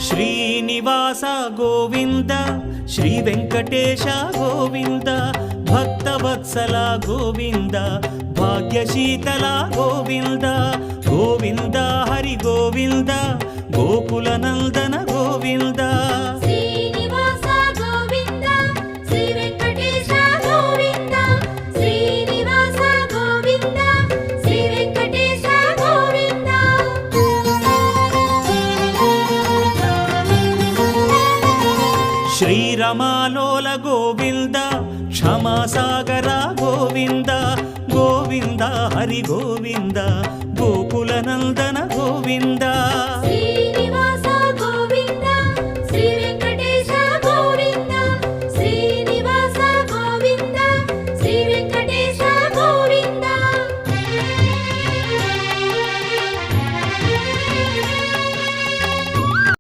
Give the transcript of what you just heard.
Srinivasa Govinda Shri Venkatesha Govinda Bhaktavatsala Govinda భాగ్యశీతల Govinda Govinda Hari Govinda Gokula Nandana Govinda Srinivasa Govinda Shri Venkatesha Govinda Srinivasa Govinda Shri Venkatesha Govinda శ్రీరమాలోల Govinda క్షమాసాగర Govinda Govinda Hari Govinda Gokula Nandana Govinda